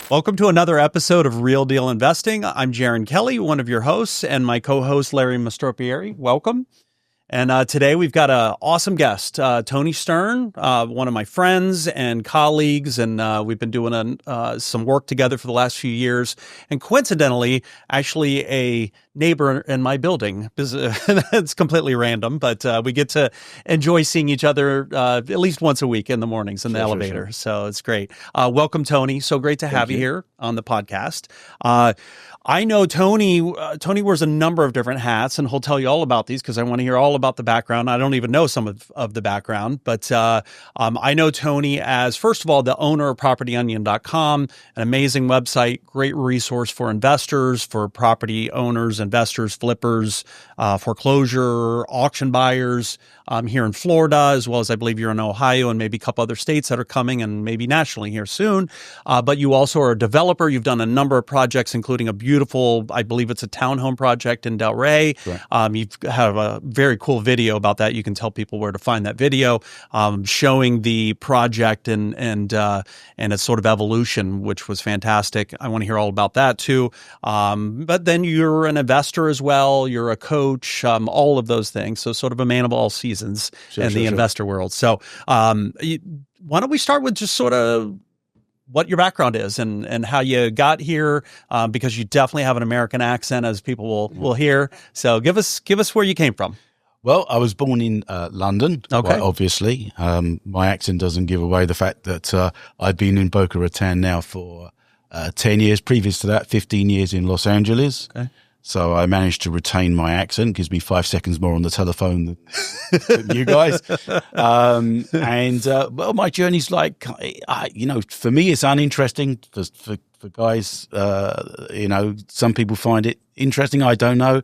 Welcome to another episode of Real Deal Investing. I'm Jaron Kelly, one of your hosts, and my co-host, Larry Mastropieri. Welcome. And today we've got an awesome guest, Tony Stern, one of my friends and colleagues, and we've been doing some work together for the last few years. And coincidentally, actually a neighbor in my building. It's completely random, but we get to enjoy seeing each other at least once a week in the mornings in the elevator. Sure. So it's great. Welcome, Tony. So great to have you here on the podcast. I know Tony wears a number of different hats, and he'll tell you all about these because I want to hear all about the background. I don't even know some of the background, but I know Tony as, first of all, the owner of PropertyOnion.com, an amazing website, great resource for investors, for property owners, investors, flippers, foreclosure, auction buyers here in Florida, as well as I believe you're in Ohio and maybe a couple other states that are coming and maybe nationally here soon. But you also are a developer. You've done a number of projects, including a beautiful, I believe it's a townhome project in Delray. Right. You have a very cool video about that. You can tell people where to find that video, showing the project and its sort of evolution, which was fantastic. I want to hear all about that too. But then you're an investor as well. You're a coach, all of those things. So sort of a man of all seasons in the investor world. So why don't we start with just sort of what your background is and how you got here, because you definitely have an American accent, as people will hear. So give us where you came from. Well, I was born in London, quite obviously. My accent doesn't give away the fact that I've been in Boca Raton now for 10 years. Previous to that, 15 years in Los Angeles. Okay. So I managed to retain my accent. Gives me 5 seconds more on the telephone than you guys. Well, my journey's like, for me, it's uninteresting. For guys, some people find it interesting. I don't know.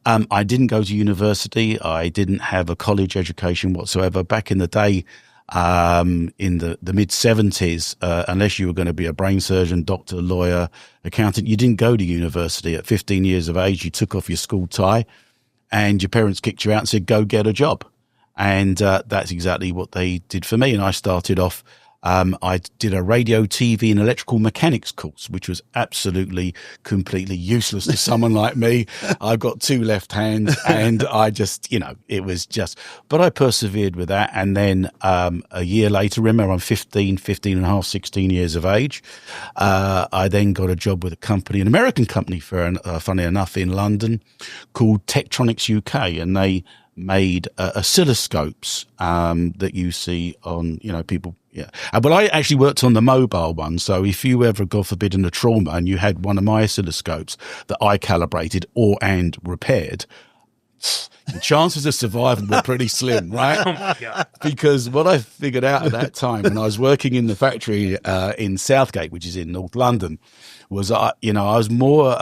I didn't go to university. I didn't have a college education whatsoever. Back in the day, in the mid-70s, unless you were going to be a brain surgeon, doctor, lawyer, accountant, you didn't go to university. At 15 years of age, you took off your school tie and your parents kicked you out and said, go get a job. And that's exactly what they did for me. And I started off, I did a radio, TV and electrical mechanics course, which was absolutely, completely useless to someone like me. I've got two left hands and I just, it was just, but I persevered with that. And then a year later, remember I'm 15 and a half, 16 years of age. I then got a job with a company, an American company, funny enough, in London called Tektronix UK. And they made oscilloscopes that you see on, people. Yeah. Well, I actually worked on the mobile one. So if you ever, God forbid, in a trauma and you had one of my oscilloscopes that I calibrated and repaired, the chances of survival were pretty slim, right? Oh my God. Because what I figured out at that time when I was working in the factory in Southgate, which is in North London, was, I was more,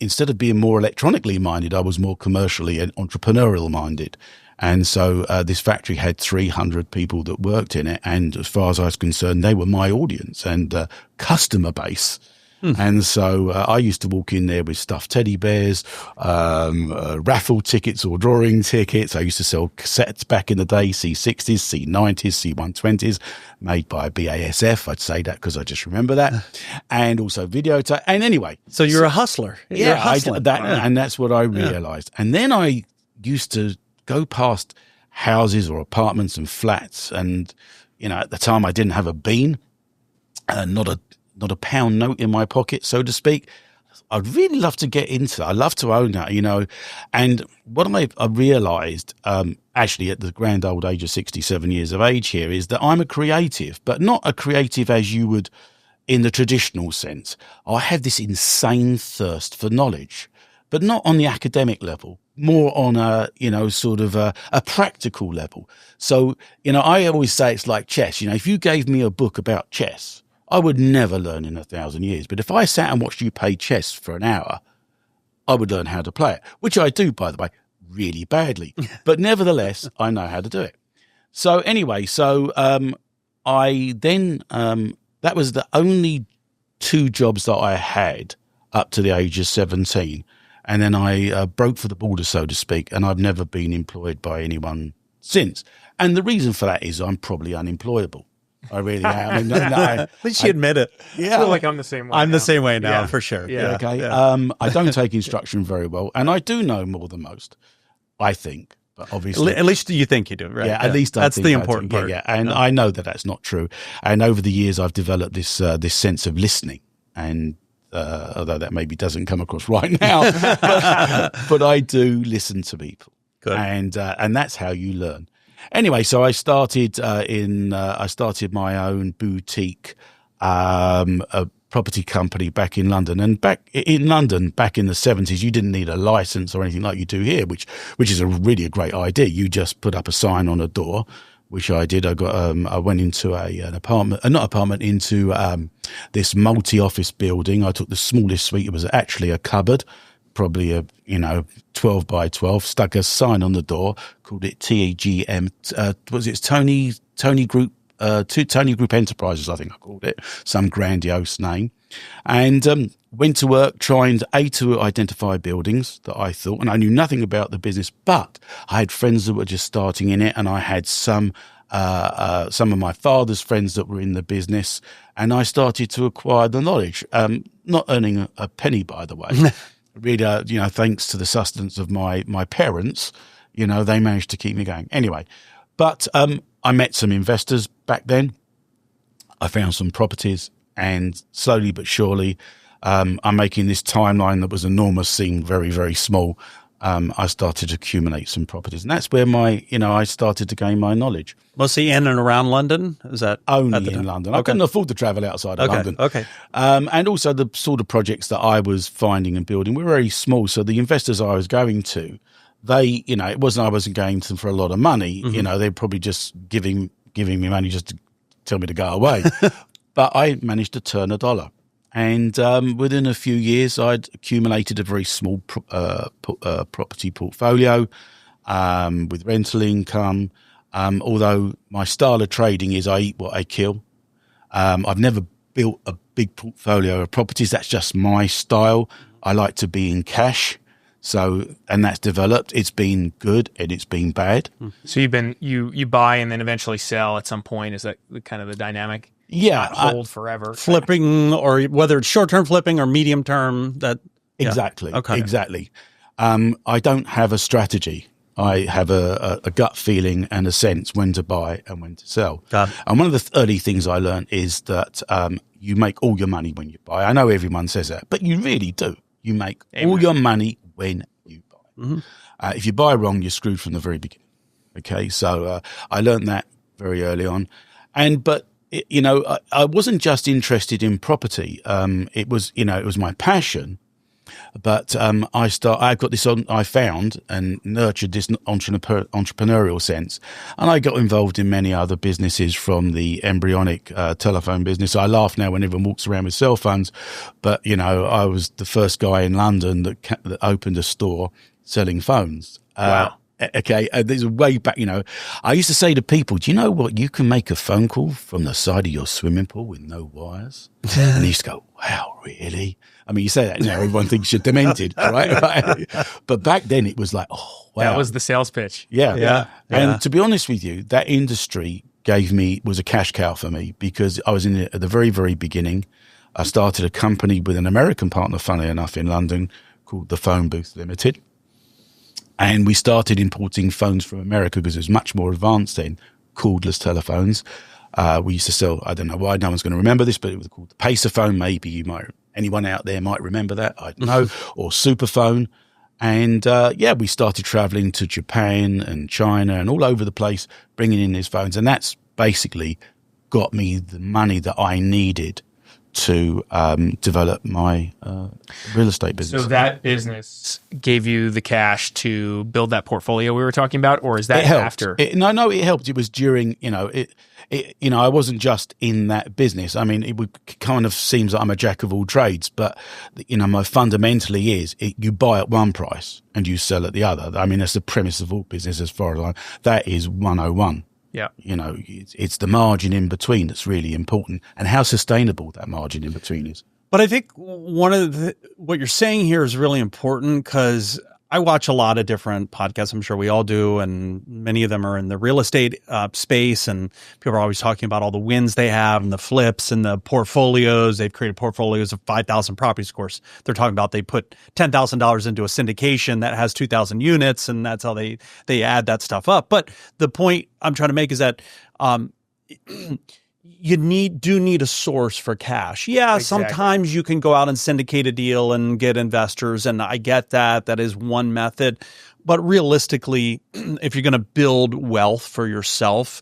instead of being more electronically minded, I was more commercially and entrepreneurial minded. And so this factory had 300 people that worked in it. And as far as I was concerned, they were my audience and customer base. And so I used to walk in there with stuffed teddy bears, raffle tickets or drawing tickets. I used to sell cassettes back in the day, C60s, C90s, C120s, made by BASF. I'd say that because I just remember that. And also videotape. And anyway. So you're a hustler. Yeah, and that's what I realized. And then I used to go past houses or apartments and flats. And, at the time I didn't have a bean, not a pound note in my pocket, so to speak. I'd really love to get into that. I love to own that, And what I realized, actually at the grand old age of 67 years of age here, is that I'm a creative, but not a creative as you would in the traditional sense. I have this insane thirst for knowledge, but not on the academic level, more on a practical level. So, I always say it's like chess. If you gave me a book about chess, I would never learn in 1,000 years. But if I sat and watched you play chess for an hour, I would learn how to play it, which I do, by the way, really badly. But nevertheless, I know how to do it. So anyway, I then, that was the only two jobs that I had up to the age of 17. And then I broke for the border, so to speak, and I've never been employed by anyone since. And the reason for that is I'm probably unemployable. I really am. I mean, At least you admit it. I feel like I'm the same way. I'm now. the same way now, Yeah. for sure. Yeah. Okay. Yeah. I don't take instruction very well, and I do know more than most, I think. But obviously, At least you think you do, right? yeah. At least that's think the I do. important part. Yeah, and I know that that's not true. And over the years, I've developed this this sense of listening, and although that maybe doesn't come across right now, but I do listen to people. Good. And that's how you learn. Anyway, so I started I started my own boutique a property company back in London. And back in London, back in the 70s, you didn't need a license or anything like you do here, which is really a great idea. You just put up a sign on a door, which I did. I went into into this multi-office building. I took the smallest suite. It was actually a cupboard, probably a 12 by 12. Stuck a sign on the door, called it TEGM. Was it Tony Group? Tony Group Enterprises, I think I called it, some grandiose name, and went to work trying to identify buildings that I thought, and I knew nothing about the business, but I had friends that were just starting in it, and I had some of my father's friends that were in the business, and I started to acquire the knowledge, not earning a penny, by the way. Really, thanks to the sustenance of my parents, they managed to keep me going. Anyway, but I met some investors back then. I found some properties, and slowly but surely, I'm making this timeline that was enormous seem very, very small. I started to accumulate some properties, and that's where I started to gain my knowledge. Mostly in and around London? Is that only in London? I couldn't afford to travel outside of London. Okay. And also the sort of projects that I was finding and building were very small. So the investors I was going to, they, it wasn't I wasn't going to them for a lot of money. Mm-hmm. They're probably just giving me money just to tell me to go away. But I managed to turn a dollar. And within a few years, I'd accumulated a very small property portfolio with rental income. Although my style of trading is I eat what I kill. I've never built a big portfolio of properties. That's just my style. I like to be in cash. And that's developed. It's been good and it's been bad. So you buy and then eventually sell at some point. Is that kind of the dynamic? Yeah. Not hold forever. Flipping, or whether it's short-term flipping or medium-term. Exactly. Okay. Exactly. I don't have a strategy. I have a gut feeling and a sense when to buy and when to sell. Got it. And one of the early things I learned is that you make all your money when you buy. I know everyone says that, but you really do. You make all your money when you buy. Mm-hmm. If you buy wrong, you're screwed from the very beginning. Okay, so I learned that very early on, but I wasn't just interested in property. It was my passion. But I found and nurtured this entrepreneurial sense, and I got involved in many other businesses, from the embryonic telephone business. I laugh now when everyone walks around with cell phones, but I was the first guy in London that opened a store selling phones. Wow. Okay, there's a way back. I used to say to people, "Do you know what? You can make a phone call from the side of your swimming pool with no wires." And they used to go, "Wow, really?" I mean, you say that now, everyone thinks you're demented, right? But back then, it was like, "Oh, wow." That was the sales pitch. Yeah. And to be honest with you, that industry was a cash cow for me, because I was in it at the very, very beginning. I started a company with an American partner, funnily enough, in London, called the Phone Booth Limited. And we started importing phones from America because it was much more advanced then, cordless telephones. We used to sell, I don't know why no one's going to remember this, but it was called the Pacer phone. Maybe anyone out there might remember that. I don't know. Or Superphone. And we started traveling to Japan and China and all over the place, bringing in these phones. And that's basically got me the money that I needed to develop my real estate business. So that business gave you the cash to build that portfolio we were talking about, or is that after? No, it helped. It was during, I wasn't just in that business. I mean, kind of seems like I'm a jack of all trades, but, my fundamentally is you buy at one price and you sell at the other. I mean, that's the premise of all business as far as that is 101. Yeah. It's the margin in between that's really important, and how sustainable that margin in between is. But I think what you're saying here is really important, because I watch a lot of different podcasts. I'm sure we all do. And many of them are in the real estate space. And people are always talking about all the wins they have and the flips and the portfolios. They've created portfolios of 5,000 properties. Of course, they're talking about they put $10,000 into a syndication that has 2,000 units. And that's how they add that stuff up. But the point I'm trying to make is that you do need a source for cash. Yeah, Exactly. Sometimes you can go out and syndicate a deal and get investors, and I get that. That is one method. But realistically, if you're going to build wealth for yourself,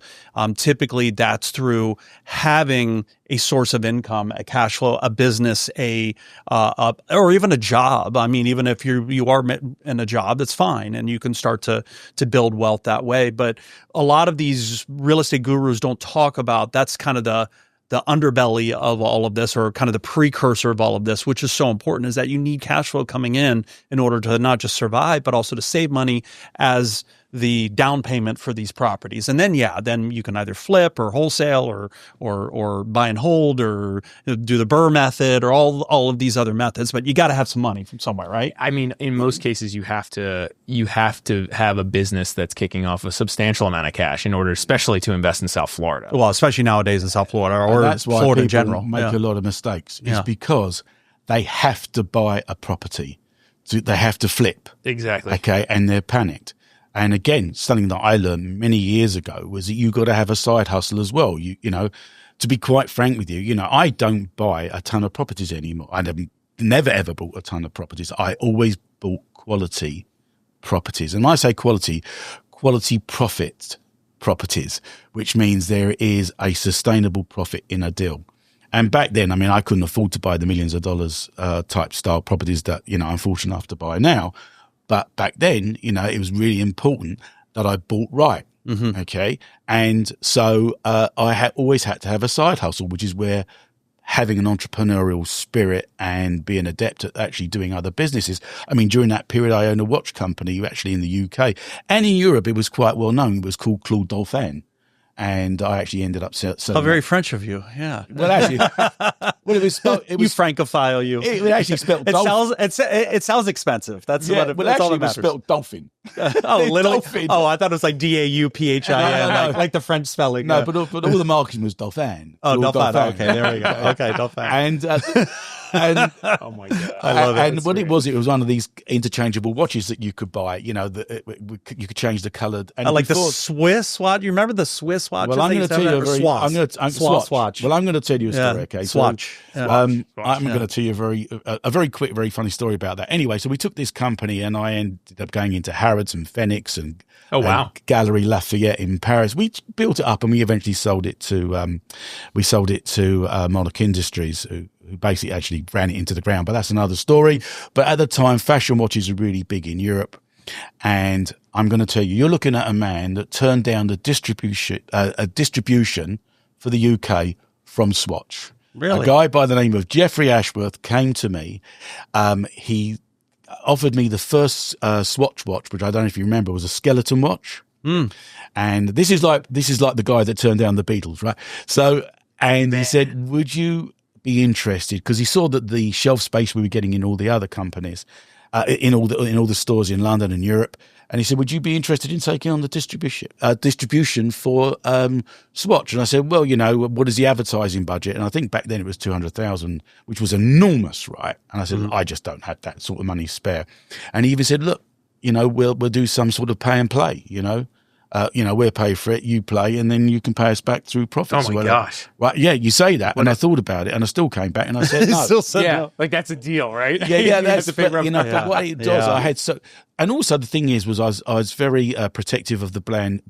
typically that's through having a source of income, a cash flow, a business, or even a job. I mean, even if you are in a job, that's fine, and you can start to build wealth that way. But a lot of these real estate gurus don't talk about that's kind of the underbelly of all of this, or kind of the precursor of all of this, which is so important, is that you need cash flow coming in order to not just survive, but also to save money as the down payment for these properties. And then, then you can either flip or wholesale or buy and hold or do the BRRRR method or all of these other methods, but you got to have some money from somewhere, right? I mean, in most cases, you have to have a business that's kicking off a substantial amount of cash in order, especially to invest in South Florida. Well, especially nowadays in South Florida or that's why Florida in people general. make a lot of mistakes. It's because they have to buy a property. So they have to flip. Exactly. Okay, and they're panicked. And again, something that I learned many years ago was that you got to have a side hustle as well. You know, to be quite frank with you, I don't buy a ton of properties anymore. I never ever bought a ton of properties. I always bought quality properties. And when I say quality profit properties, which means there is a sustainable profit in a deal. And back then, I mean, I couldn't afford to buy the millions of dollars type style properties that, I'm fortunate enough to buy now. But back then, it was really important that I bought right. Mm-hmm. Okay. And so I always had to have a side hustle, which is where having an entrepreneurial spirit and being adept at actually doing other businesses. I mean, during that period, I owned a watch company actually in the UK. And in Europe, it was quite well known. It was called Claude Dauphin. And I actually ended up selling. How very French of you, yeah. Well, actually, it was you francophile, you. It actually spelled dolphin. It sounds expensive. That's what it, that's all that matters. It was spelled dolphin. Oh, literally. Dolphin. Oh, I thought it was like DAUPHIN, no. like the French spelling. No, but all the marketing was Dauphin. Oh, Dauphin. Okay, there we go. Okay, Dauphin. And oh my god, I love it. And what it was one of these interchangeable watches that you could buy. You could change the color. And like the Swiss watch. You remember the Swiss watch? Well, I'm going to tell you Swatch. Well, I'm going to tell you a story. Okay, Swatch. I'm going to tell you a very quick, very funny story about that. Anyway, so we took this company, and I ended up going into Harrods and Phoenix and Galerie Lafayette in Paris. We built it up, and we eventually sold it to Monarch Industries, who basically actually ran it into the ground, but that's another story. But at the time, fashion watches were really big in Europe. And I'm going to tell you, you're looking at a man that turned down the distribution for the UK from Swatch. Really? A guy by the name of Jeffrey Ashworth came to me. He offered me the first Swatch watch, which I don't know if you remember, was a skeleton watch. Mm. And this is like the guy that turned down the Beatles, right? So, and he said, would you be interested? Because he saw that the shelf space we were getting in all the other companies, in all the stores in London and Europe, and he said, "Would you be interested in taking on the distribution for Swatch?" And I said, "Well, what is the advertising budget?" And I think back then it was 200,000, which was enormous, right? And I said, "I just don't have that sort of money spare." And he even said, "Look, we'll do some sort of pay and play, we'll pay for it, you play, and then you can pay us back through profits." Oh my gosh! Right? Yeah, you say that, and I thought about it, and I still came back, and I said no. Like that's a deal, right? Yeah, that's but what it does. I had and also the thing is, I was very protective of the brand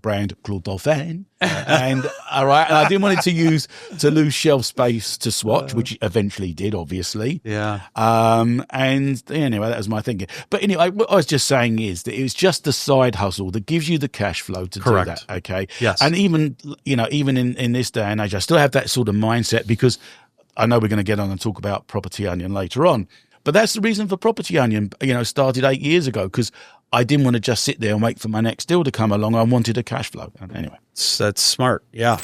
Claude Dauphin, and all right, and I didn't want it to lose shelf space to Swatch, which eventually did, obviously. Yeah. And anyway, that was my thinking. But anyway, what I was just saying is that it was just the side hustle that gives you the cash flow to do that. Okay. Yes. And even in this day and age, I still have that sort of mindset, because I know we're going to get on and talk about PropertyOnion later on. But that's the reason for PropertyOnion, started 8 years ago, because I didn't want to just sit there and wait for my next deal to come along. I wanted a cash flow. And anyway. That's smart. Yeah.